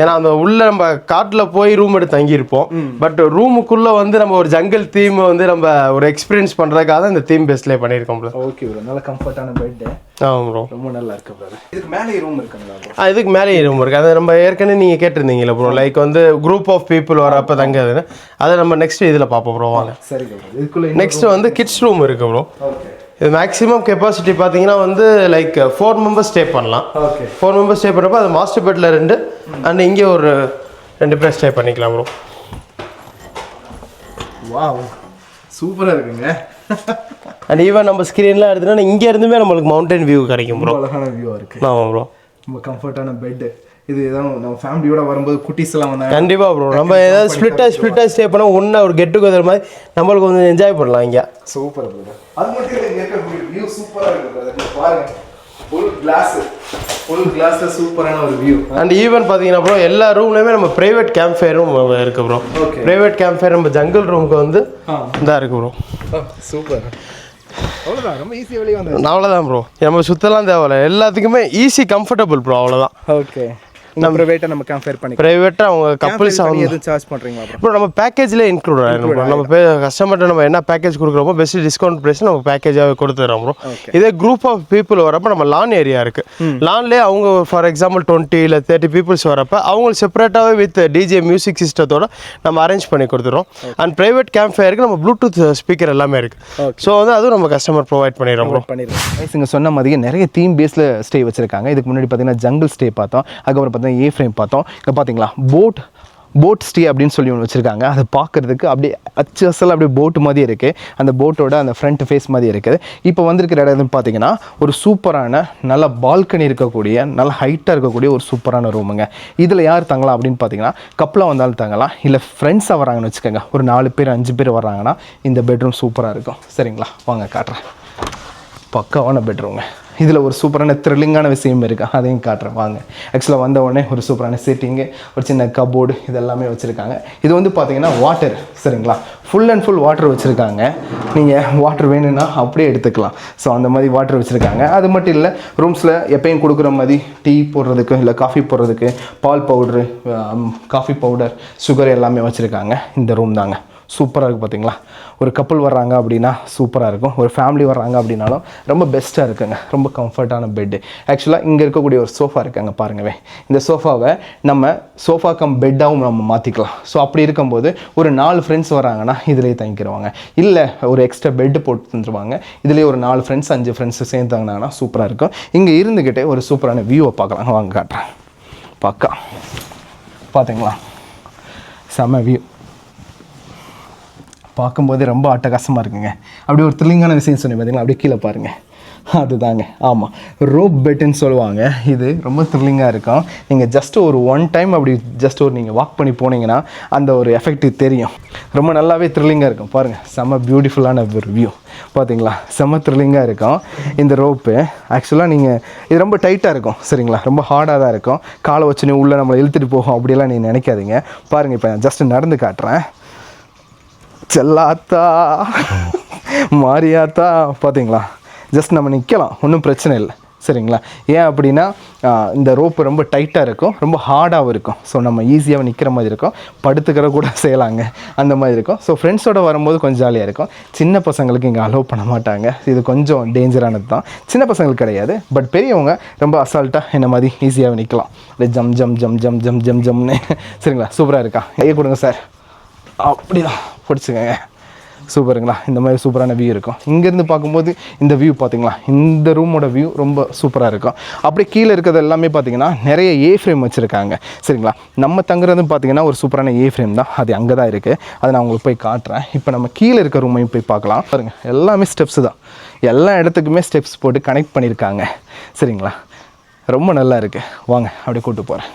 ஏன்னா அந்த உள்ள நம்ம காட்டில் போய் ரூம் எடுத்து தங்கியிருப்போம். பட் ரூமுக்குள்ளே வந்து நம்ம ஒரு ஜங்கல் தீம் வந்து நம்ம ஒரு எக்ஸ்பீரியன்ஸ் பண்ணுறதுக்காக இந்த தீம் பேஸ்லேயே பண்ணியிருக்கோம். ஓகே ப்ரோ, நல்ல கம்ஃபர்ட்டான பெட். ஆமாம் ப்ரோ, ரொம்ப நல்லா இருக்கு ப்ரோ. இதுக்கு மேலே ரூம் இருக்குங்களா? இதுக்கு மேலே ரூம் இருக்குது. அது நம்ம ஏற்கனவே நீங்கள் கேட்டிருந்தீங்களா ப்ரோ, லைக் வந்து குரூப் ஆஃப் பீப்புள் வரப்போ தங்குதுன்னு. அதை நம்ம நெக்ஸ்ட் இதில் பார்ப்போம் ப்ரோ. வாங்க. சரி ப்ரோ. இதுக்குள்ளே நெக்ஸ்ட் வந்து கிட்ஸ் ரூம் இருக்குது ப்ரோ. ஓகே. இது மேக்ஸிமம் கெப்பாசிட்டி பார்த்தீங்கன்னா வந்து லைக் 4 மெம்பர்ஸ் ஸ்டே பண்ணலாம். ஓகே. 4 மெம்பர்ஸ் ஸ்டே பண்ணுறப்போ அது மாஸ்டர் பெட்டில் 2 அண்ட் இங்கே ஒரு 2 பேர் ஸ்டே பண்ணிக்கலாம் ப்ரோ. வாவ், சூப்பராக இருக்குங்க. அண்ட் ஈவன் நம்ம ஸ்க்ரீன்லாம் எடுத்துனா இங்கே இருந்துமே நம்மளுக்கு மவுண்டன் வியூ கிடைக்கும் ப்ரோ. அழகான வியூவாக இருக்குது. ஆமாம் ப்ரோ, ரொம்ப கம்ஃபர்ட்டான பெட்டு. இது ஏதாவது நம்ம ஃபேமிலியோட வரும்போது குட்டீஸ் எல்லாம் வந்தாங்க. கண்டிப்பாக ப்ரோ. நம்ம ஏதாவது ஸ்பிளிட்டாக ஸ்டே பண்ணால் ஒன்றா ஒரு கெட் டுகெதர் மாதிரி நம்மளுக்கு கொஞ்சம் என்ஜாய் பண்ணலாம் இங்கே. Super bro. அது மட்டும் இல்லை, இங்கே இருக்கக்கூடிய வியூ சூப்பராக இருக்குது. பாருங்க, ஃபுல் கிளாஸ் சூப்பரான ஒரு வியூ. அண்ட் ஈவன் பார்த்தீங்கன்னா ப்ரோ எல்லா ரூம்லேயுமே நம்ம ப்ரைவேட் கேம்ப் ஃபயரும் இருக்குது ப்ரோ. ப்ரைவேட் கேம்ப் ஃபயர் நம்ம ஜங்கல் ரூமுக்கு வந்து இதாக இருக்குது ப்ரோ. சூப்பர். அவ்வளோதான், ரொம்ப ஈஸியாக வெளியே வந்து. அவ்வளோதான் ப்ரோ, நம்ம சுற்றலாம் தேவையில்ல. எல்லாத்துக்குமே ஈஸி கம்ஃபர்டபுள் ப்ரோ. அவ்வளோதான். ஓகே. நம்ம ப்ரைவேட்டாக நம்ம கம்பேர் பண்ணி ப்ரைவேட்டாக அவங்க கப்புள்ஸ் அவங்க எதுவும் சார்ஜ் பண்ணுறீங்களா ப்ரோ? ப்ரோ நம்ம பேக்கேஜ்லேயே இன்க்ளூட் ஆகிடும். நம்ம கஸ்டமர்கிட்ட நம்ம என்ன பேக்கேஜ் கொடுக்குறோமோ பெஸ்ட் டிஸ்கவுண்ட் ப்ரைஸ் நம்ம பேக்கேஜாகவே கொடுத்துறோம் ப்ரோ. இதே குரூப் ஆஃப் பீப்புள் வரப்போ நம்ம லான் ஏரியா இருக்குது. லான்லேயே அவங்க ஃபார் எக்ஸாம்பிள் 20 இல்லை 30 பீப்புள்ஸ் வரப்போ அவங்களுக்கு செப்பரேட்டாகவே வித் டிஜே மியூசிக் சிஸ்டத்தோட நம்ம அரேஞ்ச் பண்ணி கொடுத்துறோம். அண்ட் ப்ரைவேட் கேம்ப் ஃபயருக்கு நம்ம ப்ளூடூத் ஸ்பீக்கர் எல்லாமே இருக்குது. ஸோ வந்து அதுவும் நம்ம கஸ்டமர் ப்ரொவைட் பண்ணிடுறோம் ப்ரோ. இங்கே சொன்ன மாதிரி நிறைய தீம் பேஸில் ஸ்டே வச்சுருக்காங்க. இதுக்கு முன்னாடி பார்த்தீங்கன்னா ஜங்கிள் ஸ்டே பார்த்தோம். அதுக்கப்புறம் பார்த்தீங்கன்னா ஏ ஃப்ரேம் பார்த்தோம். இங்கே பார்த்தீங்களா போட் ஸ்டே அப்படின்னு சொல்லி ஒன்று வச்சுருக்காங்க. அது பார்க்குறதுக்கு அப்படியே அச்சு அசல் அப்படியே போட்டு மாதிரி இருக்குது. அந்த போட்டோட அந்த ஃப்ரண்ட் ஃபேஸ் மாதிரி இருக்குது. இப்போ வந்திருக்கிற இடம் எதுன்னு பார்த்தீங்கன்னா ஒரு சூப்பரான நல்ல பால்கனி இருக்கக்கூடிய நல்ல ஹைட்டாக இருக்கக்கூடிய ஒரு சூப்பரான ரூமுங்க. இதில் யார் தங்கலாம் அப்படின்னு பார்த்தீங்கன்னா கப்பலாக வந்தாலும் தங்கலாம், இல்லை ஃப்ரெண்ட்ஸாக வராங்கன்னு வச்சுக்கோங்க. ஒரு 4 பேர் 5 பேர் வர்றாங்கன்னா இந்த பெட்ரூம் சூப்பராக இருக்கும். சரிங்களா, வாங்க காட்டுறேன். பக்காவான பெட்ரூம்ங்க. இதில் ஒரு சூப்பரான த்ரில்லிங்கான விஷயம் இருக்குது, அதையும் காட்டுறேன் வாங்க. ஆக்சுவலாக வந்த உடனே ஒரு சூப்பரான செட்டிங்கு, ஒரு சின்ன கபோர்டு இதெல்லாமே வச்சுருக்காங்க. இது வந்து பார்த்தீங்கன்னா வாட்டர். சரிங்களா, ஃபுல் அண்ட் ஃபுல் வாட்டர் வச்சுருக்காங்க. நீங்கள் வாட்டர் வேணும்னா அப்படியே எடுத்துக்கலாம். ஸோ அந்த மாதிரி வாட்டர் வச்சுருக்காங்க. அது மட்டும் இல்லை, ரூம்ஸில் எப்பயும் கொடுக்குற மாதிரி டீ போடுறதுக்கு இல்லை காஃபி போடுறதுக்கு பால் பவுட்ரு, காஃபி பவுடர், சுகர் எல்லாமே வச்சுருக்காங்க. இந்த ரூம் தாங்க சூப்பராக இருக்குது. பார்த்தீங்களா, ஒரு கப்புள் வர்றாங்க அப்படின்னா சூப்பராக இருக்கும். ஒரு ஃபேமிலி வர்றாங்க அப்படின்னாலும் ரொம்ப பெஸ்ட்டாக இருக்குங்க. ரொம்ப கம்ஃபர்ட்டான பெட்டு. ஆக்சுவலாக இங்கே இருக்கக்கூடிய ஒரு சோஃபா இருக்காங்க பாருங்கவே. இந்த சோஃபாவை நம்ம சோஃபா கம் பெட்டாகவும் நம்ம மாற்றிக்கலாம். ஸோ அப்படி இருக்கும்போது ஒரு 4 ஃப்ரெண்ட்ஸ் வராங்கன்னா இதிலே தங்கிக்கிறவாங்க. இல்லை ஒரு எக்ஸ்ட்ரா பெட்டு போட்டு தந்துருவாங்க. இதிலே ஒரு 4 ஃப்ரெண்ட்ஸ் 5 ஃப்ரெண்ட்ஸ் சேர்ந்து தங்கினாங்கன்னா சூப்பராக இருக்கும். இங்கே இருந்துக்கிட்டே ஒரு சூப்பரான வியூவை பார்க்கலாம். வாங்க காட்டுறேன். பக்கா பார்த்தீங்களா, செம்ம வியூ. பார்க்கும்போதே ரொம்ப அட்டகாசமாக இருக்குங்க. அப்படியே ஒரு த்ரில்லிங்கான விஷயம் சொன்னேன் பார்த்தீங்களா. அப்படியே கீழே பாருங்கள். அதுதாங்க ஆமாம், ரோப் பெட்டுன்னு சொல்லுவாங்க. இது ரொம்ப த்ரில்லிங்காக இருக்கும். நீங்கள் ஜஸ்ட் ஒரு ஒன் டைம் அப்படி ஜஸ்ட் ஒரு நீங்கள் வாக் பண்ணி போனீங்கன்னா அந்த ஒரு எஃபெக்ட் தெரியும். ரொம்ப நல்லாவே த்ரில்லிங்காக இருக்கும். பாருங்கள், செம்ம பியூட்டிஃபுல்லான ஒரு வியூ பார்த்தீங்களா, செம்ம த்ரில்லிங்காக இருக்கும். இந்த ரோப்பு ஆக்சுவலாக நீங்கள் இது ரொம்ப டைட்டாக இருக்கும் சரிங்களா, ரொம்ப ஹார்டாக தான் இருக்கும். காலை வச்சுன்னு உள்ளே நம்மளை இழுத்துட்டு போகும் அப்படியெல்லாம் நீங்கள் நினைக்காதீங்க. பாருங்கள், இப்போ நான் ஜஸ்ட் நடந்து காட்டுறேன். செல்லாத்தா மாரியாத்தா பார்த்தீங்களா, ஜஸ்ட் நம்ம நிற்கலாம், ஒன்றும் பிரச்சனை இல்லை சரிங்களா. ஏன் அப்படின்னா இந்த ரோப்பு ரொம்ப டைட்டாக இருக்கும், ரொம்ப ஹார்டாகவும் இருக்கும். ஸோ நம்ம ஈஸியாக நிற்கிற மாதிரி இருக்கும், படுத்துக்கிற கூட செய்யலாங்க, அந்த மாதிரி இருக்கும். ஸோ ஃப்ரெண்ட்ஸோடு வரும்போது கொஞ்சம் ஜாலியாக இருக்கும். சின்ன பசங்களுக்கு இங்கே அலோவ் பண்ண மாட்டாங்க, இது கொஞ்சம் டேஞ்சரானது தான். சின்ன பசங்களுக்கு கிடையாது, பட் பெரியவங்க ரொம்ப அசால்ட்டாக என்ன மாதிரி ஈஸியாக நிற்கலாம். இல்லை ஜம் ஜம் ஜம் ஜம் ஜம் ஜம் ஜம்னு சரிங்களா. சூப்பராக இருக்கா, கையை கொடுங்க சார், அப்படிதான் பிடிச்சிக்கங்க. சூப்பருங்களா, இந்த மாதிரி சூப்பரான வியூ இருக்கும். இங்கேருந்து பார்க்கும்போது இந்த வியூ பார்த்தீங்களா, இந்த ரூமோட வியூ ரொம்ப சூப்பராக இருக்கும். அப்படியே கீழே இருக்கிறது எல்லாமே பார்த்தீங்கன்னா நிறைய ஏ ஃப்ரேம் வச்சுருக்காங்க சரிங்களா. நம்ம தங்குறது பார்த்தீங்கன்னா ஒரு சூப்பரான ஏ ஃப்ரேம் தான், அது அங்கே தான் இருக்குது. அதை நான் உங்களுக்கு போய் காட்டுறேன். இப்போ நம்ம கீழே இருக்க ரூமையும் போய் பார்க்கலாம். பாருங்கள், எல்லாமே ஸ்டெப்ஸு தான், எல்லா இடத்துக்குமே ஸ்டெப்ஸ் போட்டு கனெக்ட் பண்ணியிருக்காங்க சரிங்களா. ரொம்ப நல்லா இருக்குது. வாங்க அப்படியே கூப்பிட்டு போகிறேன்.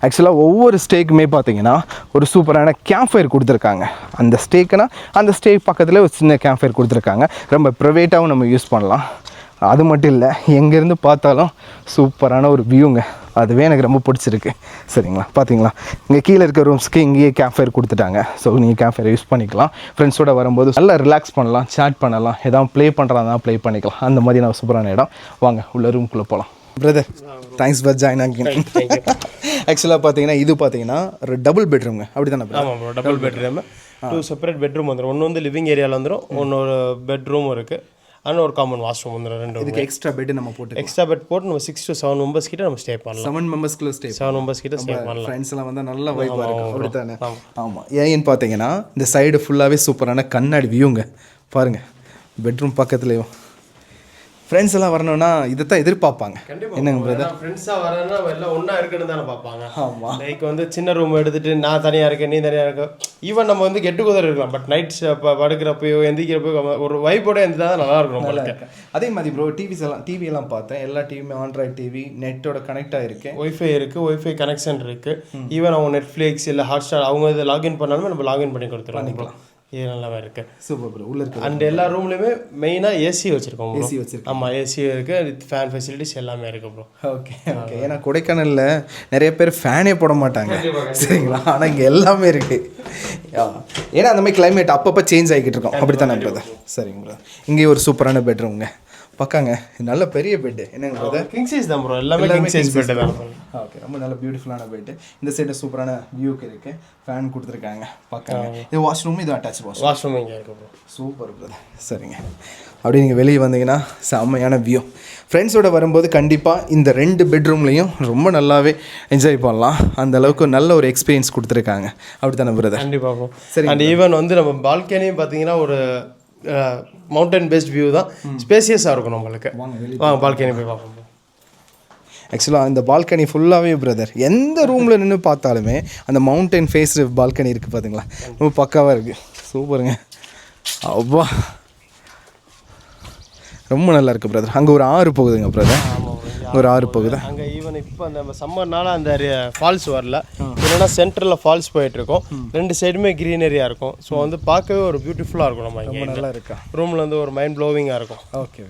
ஆக்சுவலாக ஒவ்வொரு ஸ்டேக்குமே பார்த்தீங்கன்னா ஒரு சூப்பரான கேம்ப் ஃபயர் கொடுத்துருக்காங்க. அந்த ஸ்டேக்குனா அந்த ஸ்டேக் பக்கத்தில் ஒரு சின்ன கேம்ப் ஃபயர் கொடுத்துருக்காங்க. ரொம்ப ப்ரைவேட்டாகவும் நம்ம யூஸ் பண்ணலாம். அது மட்டும் இல்லை, எங்கேருந்து பார்த்தாலும் சூப்பரான ஒரு வியூங்க, அதுவே எனக்கு ரொம்ப பிடிச்சிருக்கு சரிங்களா. பார்த்தீங்களா, இங்கே கீழே இருக்க ரூம்ஸ்க்கு இங்கேயே கேம்ப் ஃபயர் கொடுத்துட்டாங்க. ஸோ நீங்கள் கேம்ப் ஃபயர் யூஸ் பண்ணிக்கலாம். ஃப்ரெண்ட்ஸோடு வரும்போது நல்லா ரிலாக்ஸ் பண்ணலாம், சேட் பண்ணலாம், எதாவது ப்ளே பண்ணுறதா ப்ளே பண்ணிக்கலாம். அந்த மாதிரி நான் சூப்பரான இடம். வாங்க உள்ள ரூம்குள்ளே போகலாம். பிரதர், தேங்க்ஸ் ஃபார் ஜாயின் ஆகிங்க. ஆக்சுவலாக பார்த்தீங்கன்னா இது பார்த்தீங்கன்னா ஒரு டபுள் பெட்ரூம்ங்க, அப்படி தானே? ஆமாம் bro, double bedroom, 2 separate bedroom வந்துடும். ஒன்று வந்து லிவிங் ஏரியாவில் வந்துடும், ஒரு பெட்ரூம் இருக்குது, அண்ட் ஒரு காமன் வாஷ்ரூம் வந்துடும். 2 இதுக்கு எக்ஸ்ட்ரா பெட் நம்ம போட்டு எக்ஸ்ட்ரா பெட் போட்டு நம்ம 6 to 7 மெம்பர்ஸ் கிட்ட நம்ம ஸ்டே பண்ணலாம். 7 மெம்பர்ஸ்க்குள்ள ஸ்டே 7 மெம்பர்ஸ் கிட்ட ஸ்டே பண்ணலாம். ஃப்ரெண்ட்ஸ் எல்லாம் வந்து நல்ல வைப்பாக இருக்கும், அப்படி தானே? ஆமாம். ஏன்னு பார்த்தீங்கன்னா இந்த சைடு ஃபுல்லாகவே சூப்பரான கண்ணாடி வியூங்க. பாருங்கள், பெட்ரூம் பக்கத்துலேயும் ஃப்ரெண்ட்ஸ் எல்லாம் வரணும்னா இதை தான் எதிர்பார்ப்பாங்க. என்னங்க பிரதர், ஃப்ரெண்ட்ஸாக வரணும்னா எல்லாம் ஒன்றா இருக்குன்னு தானே பார்ப்பாங்க. ஆமாம், லைக் வந்து சின்ன ரூம் எடுத்துகிட்டு நான் தனியாக இருக்கேன், நீ தனியாக இருக்க, ஈவன் நம்ம வந்து கெட்டு குதர் இருக்கலாம், பட் நைட்ஸ் படுக்கிறப்பையோ எந்திக்கிறப்போ ஒரு வைப்போட எந்த தான் நல்லா இருக்கும். நல்லா இருக்கு. அதே மாதிரி ப்ரோ, டிவி எல்லாம் பார்த்தேன், எல்லா டிவியுமே ஆண்ட்ராய்ட் டிவி நெட்டோட கனெக்ட் ஆகிருக்கு, ஒய்ஃபை இருக்குது, ஒய்ஃபை கனெக்ஷன் இருக்குது. ஈவன் அவங்க நெட்ஃப்ளிக்ஸ் இல்லை ஹாட்ஸ்டார் அவங்க இதை லாகின் பண்ணாலுமே நம்ம லாகின் பண்ணி கொடுத்துருவோம். இது நல்லாவே இருக்குது. Super bro. உள்ள இருக்குது அண்ட் எல்லா ரூம்லையுமே மெயினாக ஏசி வச்சுருக்கோம். ஏசி வச்சுருக்கோம். ஆமாம், ஏசி இருக்குது, வித் ஃபேன் ஃபெசிலிட்டிஸ் எல்லாமே இருக்குது ப்ரோ. Okay okay. ஏன்னா கொடைக்கானலில் நிறைய பேர் ஃபேனே போட மாட்டாங்க சரிங்களா, ஆனால் இங்கே எல்லாமே இருக்குது. ஏன்னா அந்த மாதிரி கிளைமேட் அப்பப்போ சேஞ்ச் ஆகிக்கிட்டு இருக்கோம், அப்படி தானே பிரதர்? சரிங்க பிரதர். இங்கே ஒரு சூப்பரான பெட்ரூம்ங்க, பக்காங்க, நல்ல பெரிய பெட்டு. என்னங்க பிரதர்? கிங் சைஸ் தான் ப்ரோ, எல்லாமே கிங் சைஸ் பெட்டு தான். ஓகே, ரொம்ப நல்ல பியூட்டிஃபுல்லான பெட்டு. இந்த சைடு சூப்பரான வியூக்கு இருக்குது, ஃபேன் கொடுத்துருக்காங்க, பக்காங்க. இது வாஷ்ரூம், இது அட்டாச் வாஷ்ரூம் இங்கே இருக்குது ப்ரோ. Super brother. சரிங்க, அப்படி நீங்கள் வெளியே வந்தீங்கன்னா செம்மையான வியூ. ஃப்ரெண்ட்ஸோடு வரும்போது கண்டிப்பாக இந்த 2 பெட்ரூம்லேயும் ரொம்ப நல்லாவே என்ஜாய் பண்ணலாம். அந்த அளவுக்கு நல்ல ஒரு எக்ஸ்பீரியன்ஸ் கொடுத்துருக்காங்க, அப்படி தானே பிரதர்? கண்டிப்பாக ப்ரோ. சரி, அண்ட் ஈவன் வந்து நம்ம பால்கனியும் பார்த்தீங்கன்னா ஒரு மவுண்டன் பேஸ்ட் வியூ தான், ஸ்பேசியஸாக இருக்கும் நம்மளுக்கு. வாங்க பால்கனி போய் பார்ப்போம். ஆக்சுவலாக இந்த பால்கனி ஃபுல்லாகவே பிரதர், எந்த ரூமில் நின்று பார்த்தாலுமே அந்த மவுண்டன் ஃபேஸ் பால்கனி இருக்குது பார்த்தீங்களா, ரொம்ப பக்காவாக இருக்குது. சூப்பருங்க, அவ்வா ரொம்ப நல்லா இருக்குது பிரதர். அங்கே ஒரு ஆறு போகுதுங்க பிரதர், ஒரு ஆறு போகுது அங்கே. ஈவன் இப்போ அந்த சம்மர்னால அந்த ஃபால்ஸ் வரல, இல்லைன்னா சென்டரில் ஃபால்ஸ் போயிட்டுருக்கோம், 2 சைடுமே க்ரீனரியாக இருக்கும். ஸோ வந்து பார்க்கவே ஒரு பியூட்டிஃபுல்லாக இருக்கும். நம்ம இங்கே நல்லா இருக்கா ரூமில் வந்து ஒரு மைண்ட் ப்ளோவிங்காக இருக்கும். ஓகே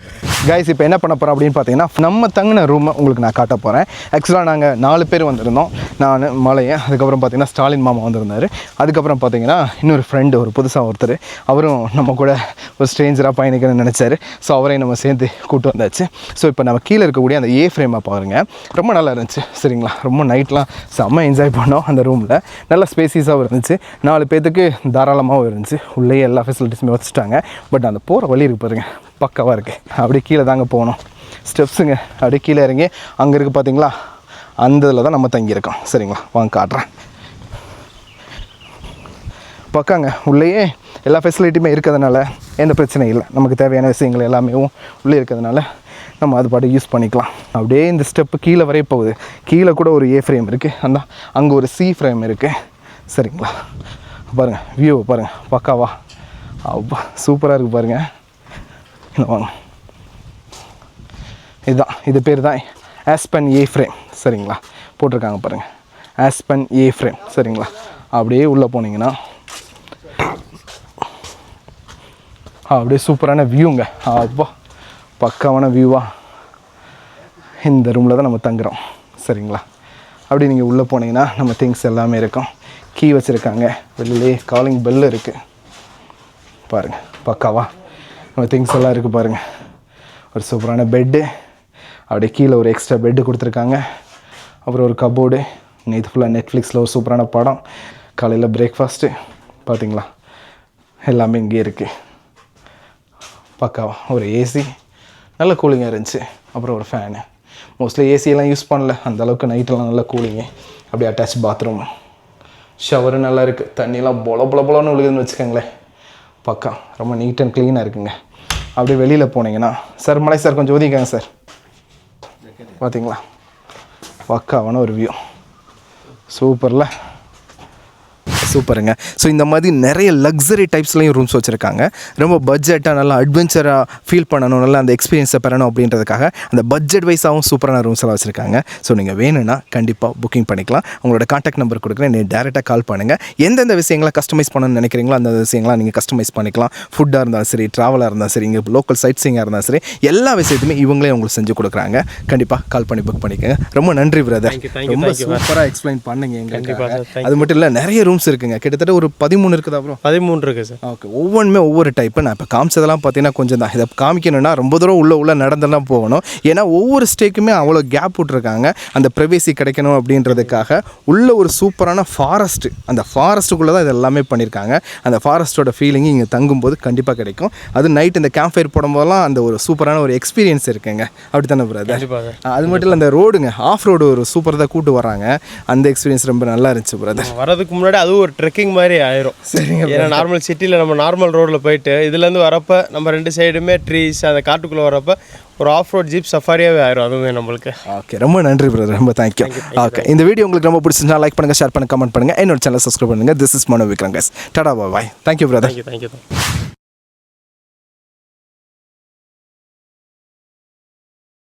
கைஸ், இப்போ என்ன பண்ண போகிறோம் அப்படின்னு பார்த்தீங்கன்னா, நம்ம தங்கின ரூமை உங்களுக்கு நான் காட்ட போகிறேன். ஆக்சுவலாக நாங்கள் 4 பேர் வந்திருந்தோம், நான் மலையன், அதுக்கப்புறம் பார்த்தீங்கன்னா ஸ்டாலின் மாமா வந்திருந்தார், அதுக்கப்புறம் பார்த்தீங்கன்னா இன்னொரு ஃப்ரெண்டு, ஒரு புதுசாக ஒருத்தர், அவரும் நம்ம கூட ஒரு ஸ்ட்ரேஞ்சராக பயணிக்கணும்னு நினச்சாரு. ஸோ அவரையும் நம்ம சேர்ந்து கூப்பிட்டு வந்தாச்சு. ஸோ இப்போ நம்ம கீழே இருக்கக்கூடிய அந்த ஏ ஃப்ரேமை பாருங்கள், ரொம்ப நல்லா இருந்துச்சு சரிங்களா. ரொம்ப நைட்லாம் செம்ம என்ஜாய் பண்ணோம் அந்த ரூமில், நல்லா ஸ்பேசியஸாகவும் இருந்துச்சு, 4 பேர்த்துக்கு தாராளமாகவும் இருந்துச்சு. உள்ளே எல்லா ஃபெசிலிட்டிஸுமே வச்சுட்டாங்க. பட் அந்த போகிற வழி இருக்கு பாருங்க, பக்காவாக இருக்குது. அப்படியே கீழே தாங்க போகணும், ஸ்டெப்ஸுங்க. அப்படியே கீழே இறங்கி அங்கே இருக்குது பார்த்தீங்களா, அந்த இதில் தான் நம்ம தங்கியிருக்கோம் சரிங்களா. வாங்க காட்டுறேன். பக்காங்க, உள்ளேயே எல்லா ஃபெசிலிட்டியுமே இருக்கிறதுனால எந்த பிரச்சனையும் இல்லை. நமக்கு தேவையான விஷயங்கள் எல்லாமே உள்ளே இருக்கிறதுனால நம்ம அது பாட்டு யூஸ் பண்ணிக்கலாம். அப்படியே இந்த ஸ்டெப்பு கீழே வரைய போகுது. கீழே கூட ஒரு ஏ ஃப்ரேம் இருக்குது, அந்த அங்கே ஒரு சி ஃப்ரேம் இருக்குது சரிங்களா. பாருங்கள் வியூவை பாருங்கள், பக்காவா அப்பா சூப்பராக இருக்குது பாருங்கள். இங்கே வாங்க, இதுதான் இது பேர் தான் ஆஸ்பன் ஏ ஃப்ரேம் சரிங்களா, போட்டிருக்காங்க பாருங்கள் ஆஸ்பன் ஏ ஃப்ரேம் சரிங்களா. அப்படியே உள்ளே போனீங்கன்னா அப்படியே சூப்பரான வியூங்க. அப்பா பக்காவான வியூவாக இந்த ரூமில் தான் நம்ம தங்குறோம் சரிங்களா. அப்படி நீங்கள் உள்ளே போனீங்கன்னா நம்ம திங்ஸ் எல்லாமே இருக்கும். கீ வச்சுருக்காங்க, வெளியிலே காலிங் பெல் இருக்குது பாருங்கள். பக்காவா நம்ம திங்ஸ் எல்லாம் இருக்குது பாருங்கள். ஒரு சூப்பரான பெட்டு, அப்படியே கீழே ஒரு எக்ஸ்ட்ரா பெட்டு கொடுத்துருக்காங்க. அப்புறம் ஒரு கபோர்டு. இது ஃபுல்லாக நெட்ஃப்ளிக்ஸில் ஒரு சூப்பரான படம். காலையில் பிரேக்ஃபாஸ்ட்டு பார்த்தீங்களா, எல்லாமே இங்கே இருக்குது. பக்காவா ஒரு ஏசி, நல்ல கூலிங்காக இருந்துச்சு. அப்புறம் ஒரு ஃபேனு. மோஸ்ட்லி ஏசியெல்லாம் யூஸ் பண்ணல, அந்தளவுக்கு நைட்டெல்லாம் நல்லா கூலிங்கு. அப்படியே அட்டாச் பாத்ரூம், ஷவரு நல்லா இருக்குது. தண்ணியெலாம் பொலன்னு விழுகுதுன்னு வச்சுக்கோங்களேன். பக்கா ரொம்ப நீட் அண்ட் க்ளீனாக இருக்குங்க. அப்படியே வெளியில் போனீங்கன்னா சார், மலை சார் கொஞ்சம் ஒதுக்கிக்காங்க சார். பார்த்தீங்களா பக்காவான ஒரு வியூ, சூப்பரில் சூப்பருங்க. ஸோ இந்த மாதிரி நிறைய லக்ஸரி டைப்ஸ்லையும் ரூம்ஸ் வச்சுருக்காங்க. ரொம்ப பட்ஜெட்டாக நல்லா அட்வென்ச்சராக ஃபீல் பண்ணணும், நல்லா அந்த எக்ஸ்பீரியன்ஸை பெறணும் அப்படின்றதுக்காக அந்த பட்ஜெட் வைஸாகவும் சூப்பரான ரூம்ஸ் எல்லாம் வச்சுருக்காங்க. ஸோ நீங்கள் வேணும்னா கண்டிப்பாக புக்கிங் பண்ணிக்கலாம். உங்களோட கான்டாக்ட் நம்பர் கொடுக்குறேன், நீங்கள் டேரெக்டாக கால் பண்ணுங்கள். எந்தெந்த விஷயங்களை கஸ்டமைஸ் பண்ணணும்னு நினைக்கிறீங்களோ அந்த விஷயங்களாம் நீங்கள் கஸ்டமைஸ் பண்ணிக்கலாம். ஃபுட்டாக இருந்தாலும் சரி, ட்ராவலாக இருந்தாலும் சரி, இங்கே லோக்கல் சைட் சீயிங்காக இருந்தாலும் சரி, எல்லா விஷயத்தையுமே இவங்களே உங்களுக்கு செஞ்சு கொடுக்குறாங்க. கண்டிப்பாக கால் பண்ணி புக் பண்ணிக்கோங்க. ரொம்ப நன்றி பிரதர், ரொம்ப சூப்பராக எக்ஸ்பிளைன் பண்ணுங்க எங்களுக்கு. அது மட்டும் இல்லை, நிறைய ரூம்ஸ் இருக்குங்க, கிட்டத்தட்ட ஒரு 13 இருக்குதா ப்ரோ? 13 இருக்குது சார். ஓகே, ஒவ்வொன்றுமே ஒவ்வொரு டைப்பு. நான் இப்போ காமிச்சதெல்லாம் பார்த்தீங்கன்னா கொஞ்சம் தான். இதை காமிக்கணும்னா ரொம்ப தூரம் உள்ள நடந்தெல்லாம் போகணும். ஏன்னா ஒவ்வொரு ஸ்டேக்குமே அவ்வளோ கேப் விட்ருக்காங்க, அந்த ப்ரைவேசி கிடைக்கணும் அப்படின்றதுக்காக. உள்ள ஒரு சூப்பரான ஃபாரஸ்ட்டு, அந்த ஃபாரஸ்ட்டுக்குள்ளே தான் இது எல்லாமே பண்ணியிருக்காங்க. அந்த ஃபாரஸ்ட்டோட ஃபீலிங் இங்கே தங்கும்போது கண்டிப்பாக கிடைக்கும். அது நைட் இந்த கேம்ப் ஃபயர் போடும்போதெல்லாம் அந்த ஒரு சூப்பரான ஒரு எக்ஸ்பீரியன்ஸ் இருக்குங்க. அப்படி தானே பிரதர்? அது மட்டும் இல்லை, அந்த ரோடுங்க ஆஃப் ரோடு ஒரு சூப்பராக தான் கூட்டு வராங்க. அந்த எக்ஸ்பீரியன்ஸ் ரொம்ப நல்லா இருந்துச்சு பிரதர். வரதுக்கு முன்னாடி அது ஒரு ட்ரெக்கிங் மாதிரி ஆயிரும். சரிங்க. ஏன்னா நார்மல் சிட்டியில் நம்ம நார்மல் ரோடில் போயிட்டு இதுலேருந்து வரப்போ நம்ம 2 சைடுமே ட்ரீஸ், அந்த காட்டுக்குள்ளே வரப்போ ஒரு ஆஃப் ரோட் ஜீப் சஃபாரியாகவே ஆயிரும் அதுவுமே நம்மளுக்கு. ஓகே, ரொம்ப நன்றி பிரதர், ரொம்ப தேங்க்யூ. ஓகே, இந்த வீடியோ உங்களுக்கு ரொம்ப பிடிச்சிருந்தா லைக் பண்ணுங்கள், ஷேர் பண்ணுங்கள், கமெண்ட் பண்ணுங்கள். என்னோட சேனல் சப்ஸ்கிரைப் பண்ணுங்கள். This is Mano Vikram guys. Tata bye. Thank you brother. Thank you.